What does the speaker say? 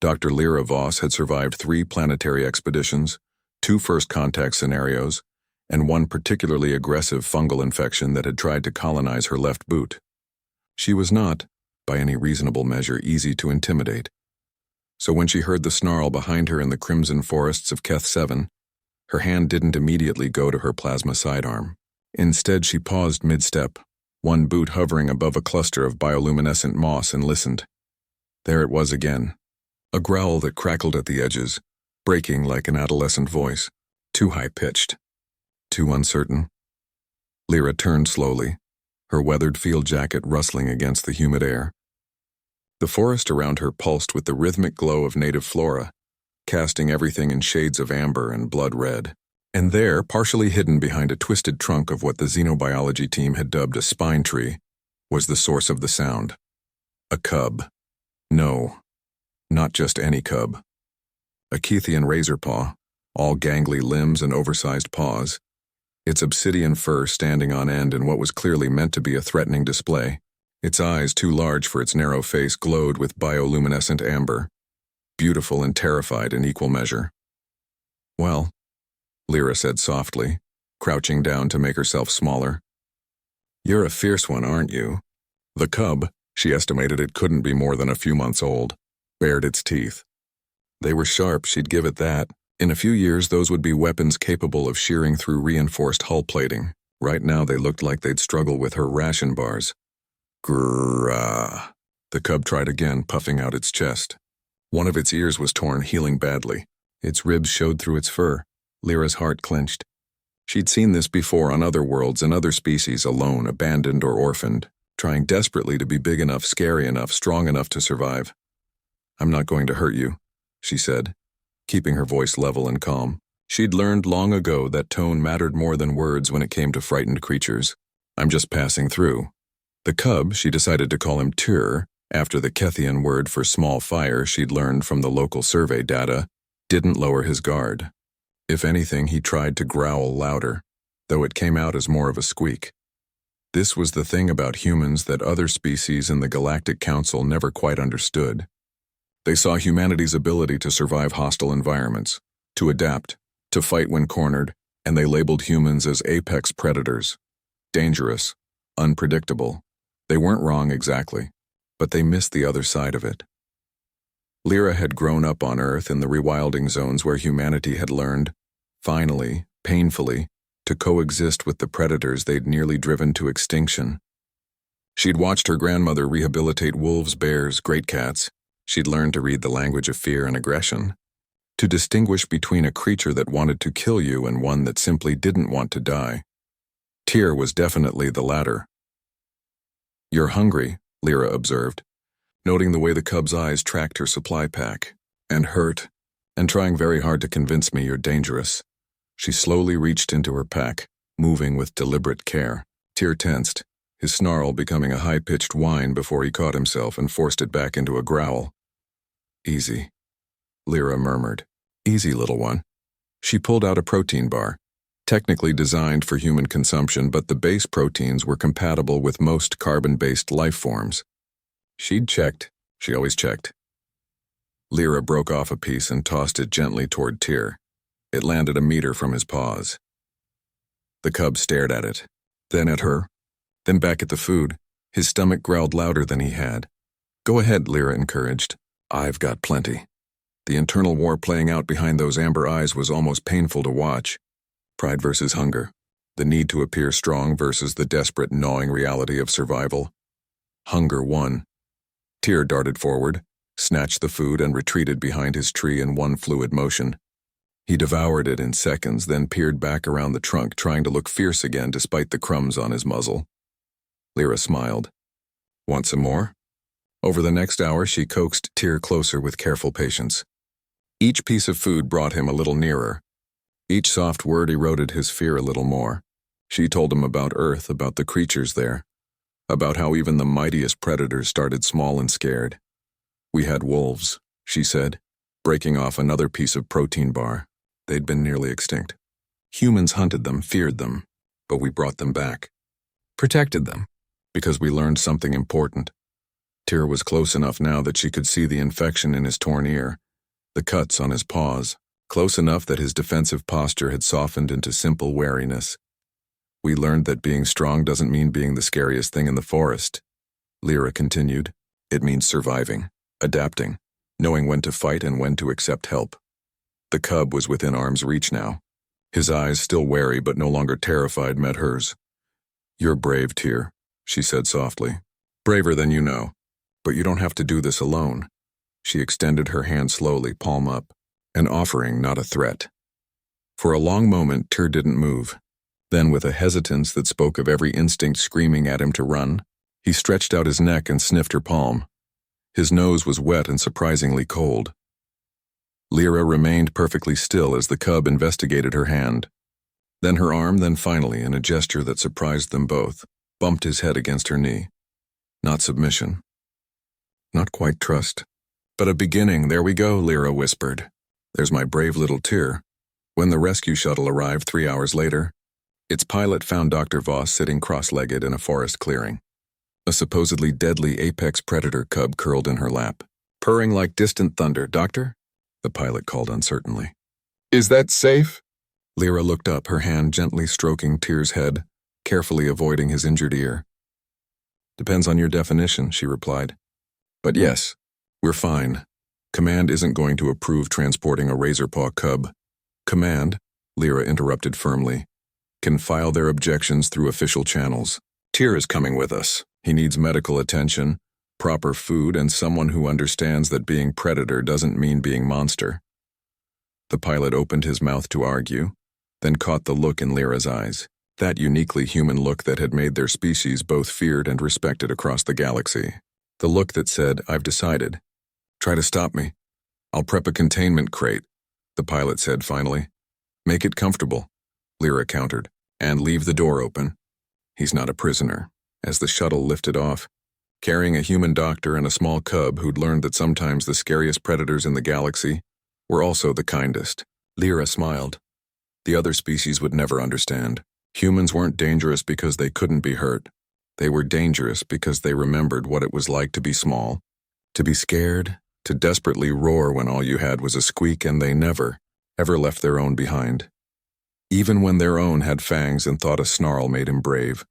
Dr. Lyra Voss had survived 3 planetary expeditions, 2 first contact scenarios, and 1 particularly aggressive fungal infection that had tried to colonize her left boot. She was not, by any reasonable measure, easy to intimidate. So when she heard the snarl behind her in the crimson forests of Keth 7, her hand didn't immediately go to her plasma sidearm. Instead, she paused mid-step, one boot hovering above a cluster of bioluminescent moss, and listened. There it was again, a growl that crackled at the edges, breaking like an adolescent voice, too high-pitched, too uncertain. Lyra turned slowly, her weathered field jacket rustling against the humid air. The forest around her pulsed with the rhythmic glow of native flora, casting everything in shades of amber and blood red. And there, partially hidden behind a twisted trunk of what the xenobiology team had dubbed a spine tree, was the source of the sound. A cub. No, not just any cub. A Kethian razorpaw, all gangly limbs and oversized paws, its obsidian fur standing on end in what was clearly meant to be a threatening display. Its eyes, too large for its narrow face, glowed with bioluminescent amber, beautiful and terrified in equal measure. "Well," Lyra said softly, crouching down to make herself smaller. "You're a fierce one, aren't you?" The cub, she estimated it couldn't be more than a few months old, bared its teeth. They were sharp, she'd give it that. In a few years, those would be weapons capable of shearing through reinforced hull plating. Right now, they looked like they'd struggle with her ration bars. Grrrah. The cub tried again, puffing out its chest. One of its ears was torn, healing badly. Its ribs showed through its fur. Lyra's heart clenched. She'd seen this before on other worlds and other species, alone, abandoned or orphaned, trying desperately to be big enough, scary enough, strong enough to survive. "I'm not going to hurt you," she said, keeping her voice level and calm. She'd learned long ago that tone mattered more than words when it came to frightened creatures. "I'm just passing through." The cub, she decided to call him Tyr, after the Kethian word for small fire she'd learned from the local survey data, didn't lower his guard. If anything, he tried to growl louder, though it came out as more of a squeak. This was the thing about humans that other species in the Galactic Council never quite understood. They saw humanity's ability to survive hostile environments, to adapt, to fight when cornered, and they labeled humans as apex predators. Dangerous, unpredictable. They weren't wrong exactly, but they missed the other side of it. Lyra had grown up on Earth in the rewilding zones where humanity had learned, finally, painfully, to coexist with the predators they'd nearly driven to extinction. She'd watched her grandmother rehabilitate wolves, bears, great cats. She'd learned to read the language of fear and aggression, to distinguish between a creature that wanted to kill you and one that simply didn't want to die. Tyr was definitely the latter. "You're hungry," Lyra observed, noting the way the cub's eyes tracked her supply pack, "and hurt, and trying very hard to convince me you're dangerous." She slowly reached into her pack, moving with deliberate care. Tyr tensed, his snarl becoming a high-pitched whine before he caught himself and forced it back into a growl. "Easy," Lyra murmured. "Easy, little one." She pulled out a protein bar, technically designed for human consumption, but the base proteins were compatible with most carbon-based life forms. She'd checked. She always checked. Lyra broke off a piece and tossed it gently toward Tyr. It landed a meter from his paws. The cub stared at it, then at her, then back at the food. His stomach growled louder than he had. "Go ahead," Lyra encouraged. "I've got plenty." The internal war playing out behind those amber eyes was almost painful to watch. Pride versus hunger, the need to appear strong versus the desperate, gnawing reality of survival. Hunger won. Tyr darted forward, snatched the food, and retreated behind his tree in one fluid motion. He devoured it in seconds, then peered back around the trunk, trying to look fierce again despite the crumbs on his muzzle. Lyra smiled. "Want some more?" Over the next hour, she coaxed Tyr closer with careful patience. Each piece of food brought him a little nearer. Each soft word eroded his fear a little more. She told him about Earth, about the creatures there, about how even the mightiest predators started small and scared. "We had wolves," she said, breaking off another piece of protein bar. They'd been nearly extinct. Humans hunted them, feared them, but we brought them back. Protected them, because we learned something important. Tyr was close enough now that she could see the infection in his torn ear, the cuts on his paws, close enough that his defensive posture had softened into simple wariness. We learned that being strong doesn't mean being the scariest thing in the forest, Lyra continued. It means surviving, adapting, knowing when to fight and when to accept help. The cub was within arm's reach now. His eyes, still wary but no longer terrified, met hers. You're brave, Tyr, she said softly. Braver than you know. But you don't have to do this alone. She extended her hand slowly, palm up, an offering, not a threat. For a long moment, Tyr didn't move. Then, with a hesitance that spoke of every instinct screaming at him to run, he stretched out his neck and sniffed her palm. His nose was wet and surprisingly cold. Lyra remained perfectly still as the cub investigated her hand. Then her arm, then finally, in a gesture that surprised them both, bumped his head against her knee. Not submission. Not quite trust. But a beginning, there we go, Lyra whispered. There's my brave little Tyr. When the rescue shuttle arrived 3 hours later, its pilot found Dr. Voss sitting cross-legged in a forest clearing. A supposedly deadly apex predator cub curled in her lap. Purring like distant thunder, Doctor? The pilot called uncertainly. Is that safe? Lyra looked up, her hand gently stroking Tyr's head, carefully avoiding his injured ear. Depends on your definition, she replied. But yes, we're fine. Command isn't going to approve transporting a razorpaw cub. Command, Lyra interrupted firmly, can file their objections through official channels. Tyr is coming with us. He needs medical attention, proper food, and someone who understands that being predator doesn't mean being monster. The pilot opened his mouth to argue, then caught the look in Lyra's eyes, that uniquely human look that had made their species both feared and respected across the galaxy. The look that said, I've decided. Try to stop me. I'll prep a containment crate, the pilot said finally. Make it comfortable, Lyra countered, and leave the door open. He's not a prisoner. As the shuttle lifted off, carrying a human doctor and a small cub who'd learned that sometimes the scariest predators in the galaxy were also the kindest. Lyra smiled. The other species would never understand. Humans weren't dangerous because they couldn't be hurt. They were dangerous because they remembered what it was like to be small, to be scared, to desperately roar when all you had was a squeak, and they never, ever left their own behind. Even when their own had fangs and thought a snarl made him brave.